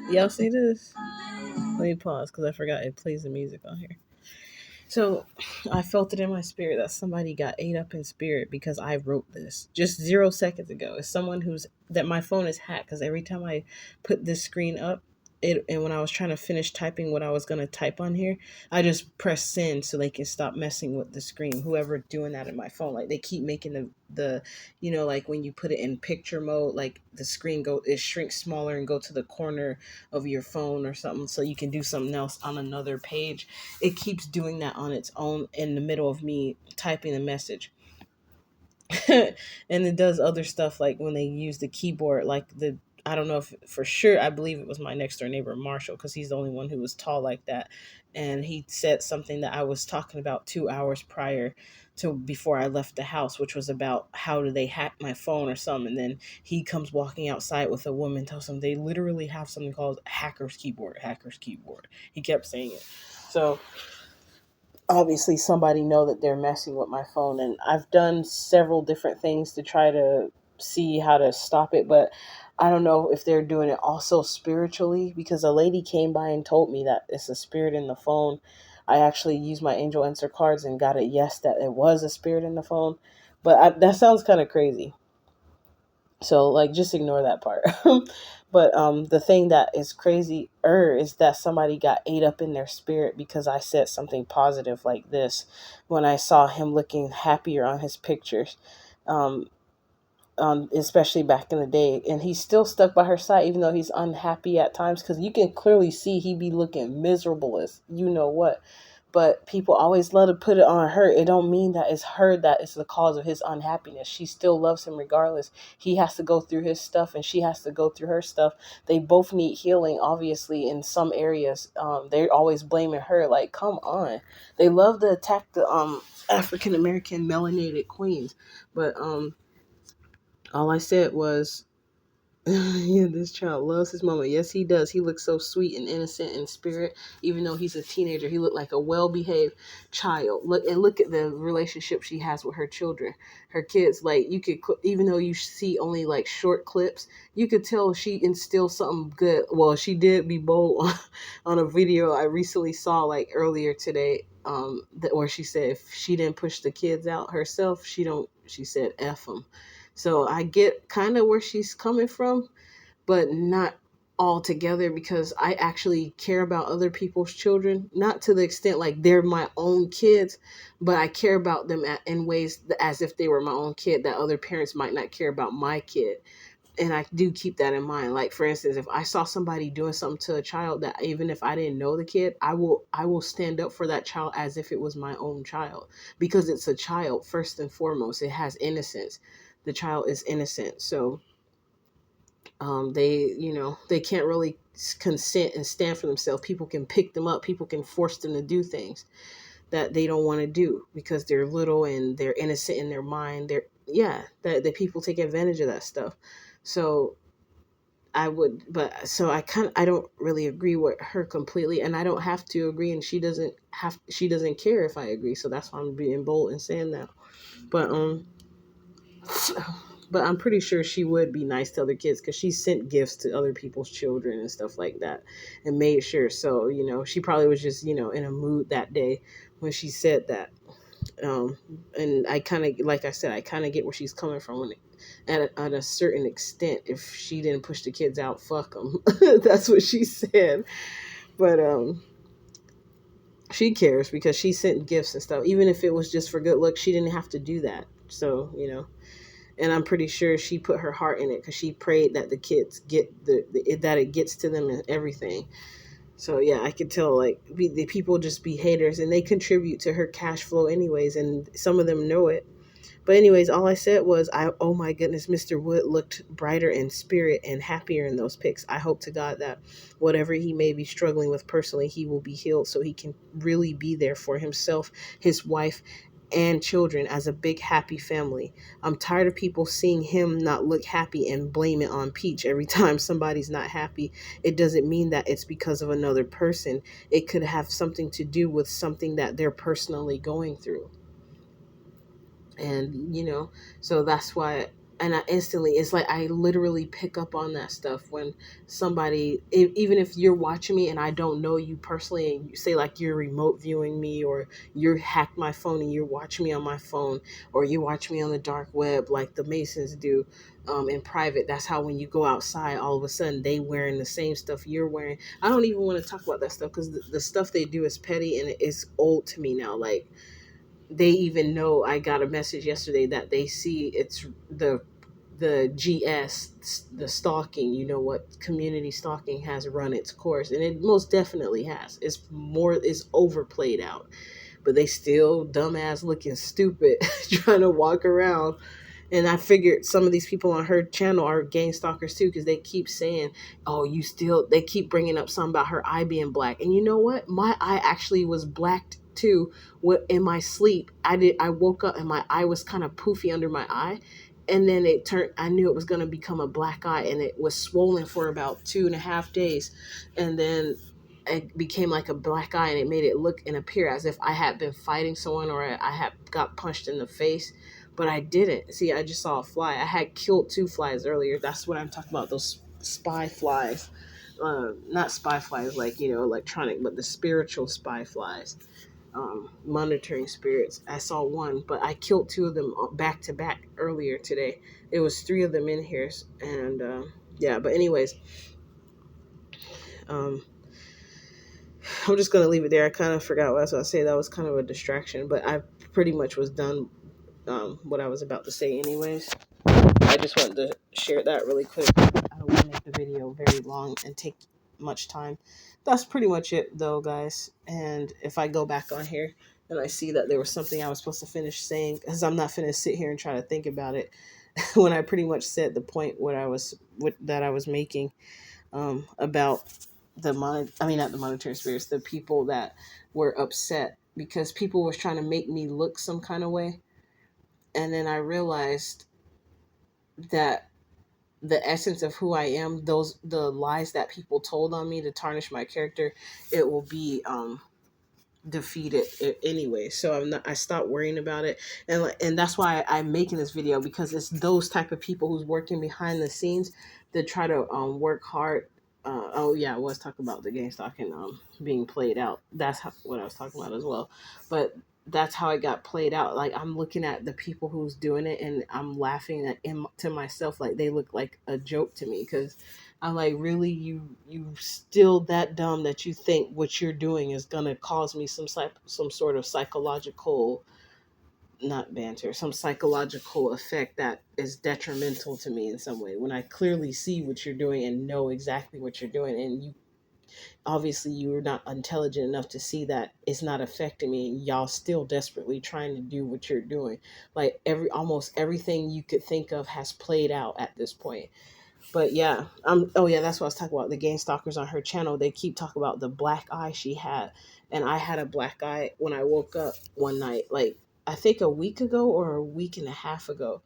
Y'all see this? Let me pause because I forgot it plays the music on here. So I felt it in my spirit that somebody got ate up in spirit because I wrote this just 0 seconds ago. It's someone who's that my phone is hacked because every time I put this screen up, it and when I was trying to finish typing what I was gonna type on here, I just press send so they can stop messing with the screen. Whoever doing that in my phone, like they keep making the like when you put it in picture mode, like the screen it shrinks smaller and go to the corner of your phone or something so you can do something else on another page. It keeps doing that on its own in the middle of me typing a message. And it does other stuff like when they use the keyboard, like I don't know if for sure, I believe it was my next door neighbor Marshall, because he's the only one who was tall like that, and he said something that I was talking about 2 hours prior to before I left the house, which was about how do they hack my phone or something. And then he comes walking outside with a woman, tells him they literally have something called hackers keyboard. He kept saying it. So obviously somebody know that they're messing with my phone, and I've done several different things to try to see how to stop it, but I don't know if they're doing it also spiritually, because a lady came by and told me that it's a spirit in the phone. I actually used my angel answer cards and got a yes that it was a spirit in the phone, but that sounds kind of crazy, so like just ignore that part. But the thing that is crazy is that somebody got ate up in their spirit because I said something positive like this when I saw him looking happier on his pictures. Um, Especially back in the day, and he's still stuck by her side even though he's unhappy at times, because you can clearly see he be looking miserable as you know what. But people always love to put it on her. It don't mean that it's her that is the cause of his unhappiness. She still loves him regardless. He has to go through his stuff and she has to go through her stuff. They both need healing, obviously, in some areas. They're always blaming her. Like, come on. They love to attack the African American melanated queens, but all I said was, yeah, this child loves his mama. Yes, he does. He looks so sweet and innocent in spirit. Even though he's a teenager, he looked like a well-behaved child. Look at the relationship she has with her children, her kids. Like you could, even though you see only like short clips, you could tell she instills something good. Well, she did be bold on a video I recently saw like earlier today. Where she said if she didn't push the kids out herself, she don't. She said F them. So I get kind of where she's coming from, but not altogether, because I actually care about other people's children, not to the extent like they're my own kids, but I care about them in ways as if they were my own kid that other parents might not care about my kid. And I do keep that in mind. Like, for instance, if I saw somebody doing something to a child that even if I didn't know the kid, I will stand up for that child as if it was my own child, because it's a child first and foremost. It has innocence. The child is innocent. So they can't really consent and stand for themselves. People can pick them up. People can force them to do things that they don't want to do because they're little and they're innocent in their mind. That people take advantage of that stuff. So I don't really agree with her completely, and I don't have to agree, and she doesn't care if I agree. So that's why I'm being bold and saying that. But but I'm pretty sure she would be nice to other kids because she sent gifts to other people's children and stuff like that and made sure. So, she probably was just, in a mood that day when she said that. And I kind of, like I said, I kind of get where she's coming from at a certain extent. If she didn't push the kids out, fuck them. That's what she said. But she cares because she sent gifts and stuff. Even if it was just for good luck, she didn't have to do that. So, and I'm pretty sure she put her heart in it because she prayed that the kids get that it gets to them and everything. So yeah, I could tell like the people just be haters and they contribute to her cash flow anyways, and some of them know it. But anyways, all I said was, oh my goodness, Mr. Wood looked brighter in spirit and happier in those pics. I hope to God that whatever he may be struggling with personally, he will be healed so he can really be there for himself, his wife, and children as a big happy family. I'm tired of people seeing him not look happy and blame it on Peach every time somebody's not happy. It doesn't mean that it's because of another person. It could have something to do with something that they're personally going through. And so that's why. And I instantly, it's like I literally pick up on that stuff when somebody, even if you're watching me and I don't know you personally, and you say like you're remote viewing me, or you're hacked my phone and you're watching me on my phone, or you watch me on the dark web like the Masons do, in private. That's how when you go outside, all of a sudden they wearing the same stuff you're wearing. I don't even want to talk about that stuff because the stuff they do is petty and it's old to me now. Like, they even know, I got a message yesterday that they see it's the GS, the stalking, what community stalking has run its course, and it most definitely has. It's overplayed out, but they still dumbass looking stupid trying to walk around. And I figured some of these people on her channel are gang stalkers too, because they keep saying, "Oh, they keep bringing up something about her eye being black." And you know what? My eye actually was blacked too. In my sleep, I woke up and my eye was kind of poofy under my eye, and then it turned. I knew it was going to become a black eye, and it was swollen for about 2.5 days, and then it became like a black eye, and it made it look and appear as if I had been fighting someone, or I had got punched in the face, but I didn't. See, I just saw a fly. I had killed two flies earlier. That's what I'm talking about. Those spy flies. Not spy flies like, electronic, but the spiritual spy flies. Monitoring spirits. I saw one, but I killed two of them back to back earlier today. It was three of them in here. And yeah, but anyways, um, I'm just going to leave it there. I kind of forgot what I was going to say. That was kind of a distraction, but I pretty much was done what I was about to say anyways. I just wanted to share that really quick. I don't want to make the video very long and take much time. That's pretty much it though, guys. And if I go back on here and I see that there was something I was supposed to finish saying, because I'm not going to sit here and try to think about it when I pretty much said the point that I was making, about not the monetary spirits, the people that were upset because people was trying to make me look some kind of way. And then I realized that the essence of who I am, the lies that people told on me to tarnish my character, it will be defeated anyway. So I stopped worrying about it. And that's why I'm making this video, because it's those type of people who's working behind the scenes that try to work hard. Oh yeah, I was talking about the game stock and being played out. That's what I was talking about as well. But that's how it got played out. Like, I'm looking at the people who's doing it and I'm laughing to myself, like they look like a joke to me, because I'm like, really, you still that dumb that you think what you're doing is gonna cause me some sort of psychological, not banter, some psychological effect that is detrimental to me in some way, when I clearly see what you're doing and know exactly what you're doing, and you obviously you're not intelligent enough to see that it's not affecting me, and y'all still desperately trying to do what you're doing. Like, almost everything you could think of has played out at this point. But yeah, oh yeah, that's what I was talking about. The game stalkers on her channel, they keep talking about the black eye she had, and I had a black eye when I woke up one night, like I think a week ago or a week and a half ago,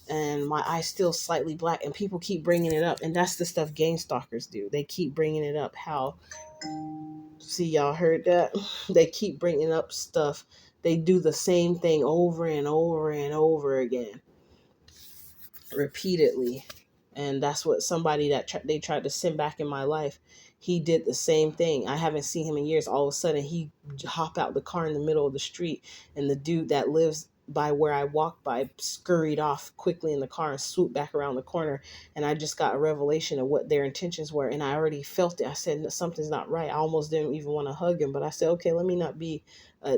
and my eye's still slightly black, and people keep bringing it up, and that's the stuff game stalkers do. They keep bringing it up. How, see, y'all heard that? They keep bringing up stuff. They do the same thing over and over and over again, repeatedly. And that's what somebody that they tried to send back in my life, he did the same thing. I haven't seen him in years. All of a sudden he hop out the car in the middle of the street, and the dude that lives by where I walk by scurried off quickly in the car and swooped back around the corner. And I just got a revelation of what their intentions were, and I already felt it. I said, something's not right. I almost didn't even want to hug him, but I said, okay, let me not be a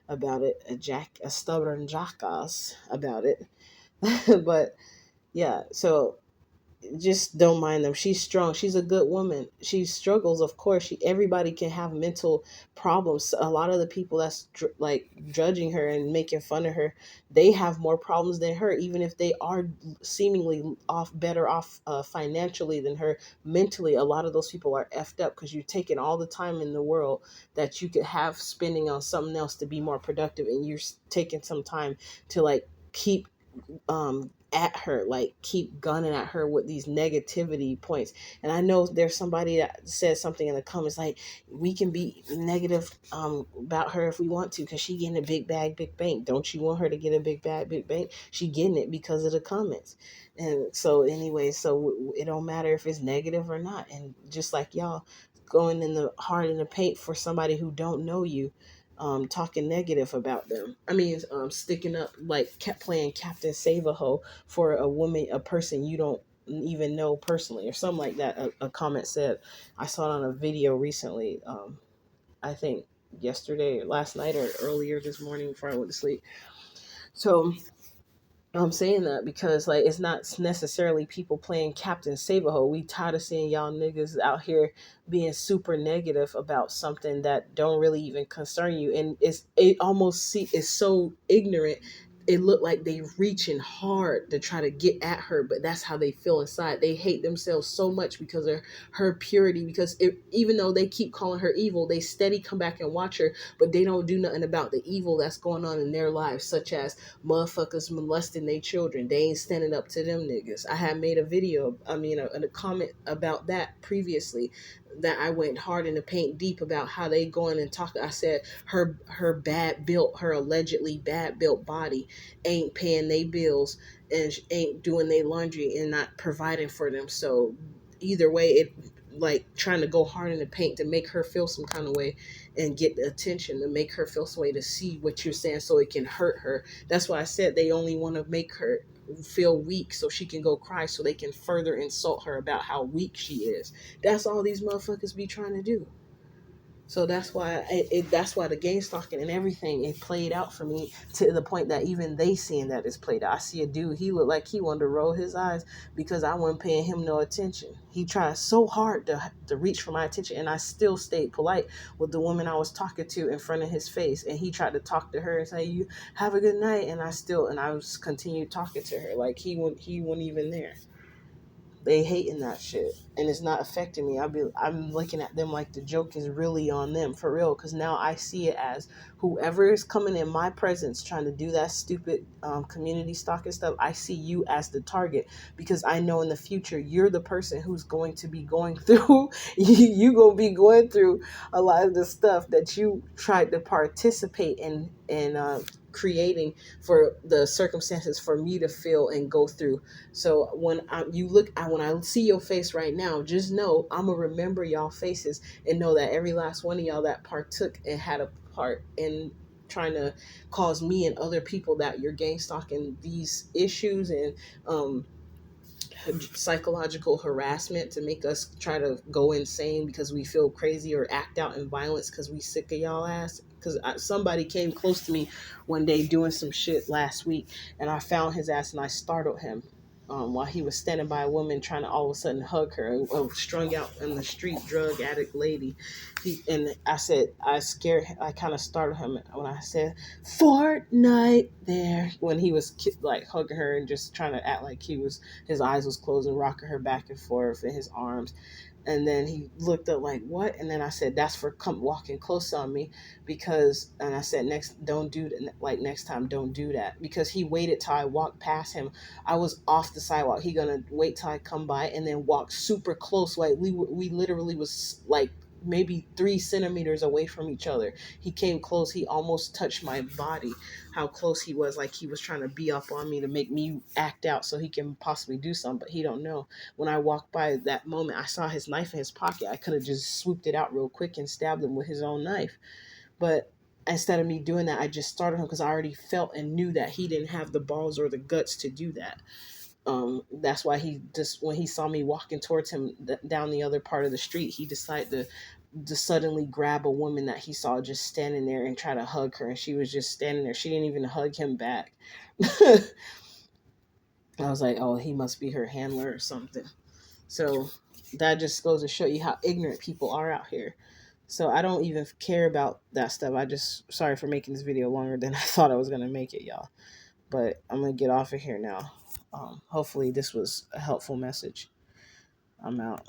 about it, a stubborn jackass about it. But yeah, so just don't mind them. She's strong. She's a good woman. She struggles, of course. Everybody can have mental problems. A lot of the people that's like judging her and making fun of her, they have more problems than her. Even if they are seemingly off better off financially than her, mentally, a lot of those people are effed up because you're taking all the time in the world that you could have spending on something else to be more productive, and you're taking some time to like keep at her, like keep gunning at her with these negativity points. And I know there's somebody that said something in the comments like, we can be negative about her if we want to because she getting a big bag, big bank. Don't you want her to get a big bag, big bank? She getting it because of the comments. And so anyway, so it don't matter if it's negative or not. And just like y'all going in the hard in the paint for somebody who don't know you, talking negative about them. I mean, sticking up, like kept playing Captain Save a Hoe for a woman, a person you don't even know personally, or something like that. A comment said, I saw it on a video recently. I think yesterday, or last night, or earlier this morning before I went to sleep. So I'm saying that because like it's not necessarily people playing Captain Save-A-Ho. We tired of seeing y'all niggas out here being super negative about something that don't really even concern you, and it almost it's so ignorant. It looked like they reaching hard to try to get at her, but that's how they feel inside. They hate themselves so much because of her purity. Because even though they keep calling her evil, they steady come back and watch her, but they don't do nothing about the evil that's going on in their lives, such as motherfuckers molesting their children. They ain't standing up to them niggas. I had made a video, I mean, a comment about that previously, that I went hard in the paint deep about how they going and talk. I said her bad built, her allegedly bad built body ain't paying their bills and ain't doing their laundry and not providing for them. So either way, it like trying to go hard in the paint to make her feel some kind of way and get the attention to make her feel some way to see what you're saying so it can hurt her. That's why I said they only want to make her feel weak so she can go cry so they can further insult her about how weak she is. That's all these motherfuckers be trying to do. So that's why that's why the game stalking and everything, it played out for me to the point that even they seeing that it's played out. I see a dude, he looked like he wanted to roll his eyes because I wasn't paying him no attention. He tried so hard to reach for my attention, and I still stayed polite with the woman I was talking to in front of his face, and he tried to talk to her and say, "You have a good night," and I was continued talking to her like he wasn't even there. They hating that shit, and it's not affecting me. I'm looking at them like the joke is really on them for real, because now I see it as whoever is coming in my presence trying to do that stupid community stalking stuff. I see you as the target because I know in the future you're the person who's going to be going through you gonna be going through a lot of the stuff that you tried to participate in creating for the circumstances for me to feel and go through. So when I see your face right now, just know I'm gonna remember y'all faces and know that every last one of y'all that partook and had a part in trying to cause me and other people that you're gang stalking these issues and um psychological harassment to make us try to go insane because we feel crazy or act out in violence because we sick of y'all ass. Because somebody came close to me one day doing some shit last week, and I found his ass and I startled him while he was standing by a woman trying to all of a sudden hug her, a strung out in the street drug addict lady. And I said, I kind of startled him when I said, Fortnite there, when he was like hugging her and just trying to act like his eyes was closed and rocking her back and forth in his arms. And then he looked up like, what? And then I said, that's for come walking close on me because, and I said, next time, don't do that, because he waited till I walked past him. I was off the sidewalk. He gonna wait till I come by and then walk super close. Like we literally was like maybe 3 centimeters away from each other. He came close. He almost touched my body. How close he was, like he was trying to be up on me to make me act out so he can possibly do something, but he don't know. When I walked by that moment, I saw his knife in his pocket. I could have just swooped it out real quick and stabbed him with his own knife. But instead of me doing that, I just started him because I already felt and knew that he didn't have the balls or the guts to do that. That's why he just, when he saw me walking towards him down the other part of the street, he decided to suddenly grab a woman that he saw just standing there and try to hug her, and she was just standing there. She didn't even hug him back. I was like, oh, he must be her handler or something. So that just goes to show you how ignorant people are out here. So I don't even care about that stuff. I just, sorry for making this video longer than I thought I was gonna make it, y'all. But I'm gonna get off of here now. Hopefully this was a helpful message. I'm out.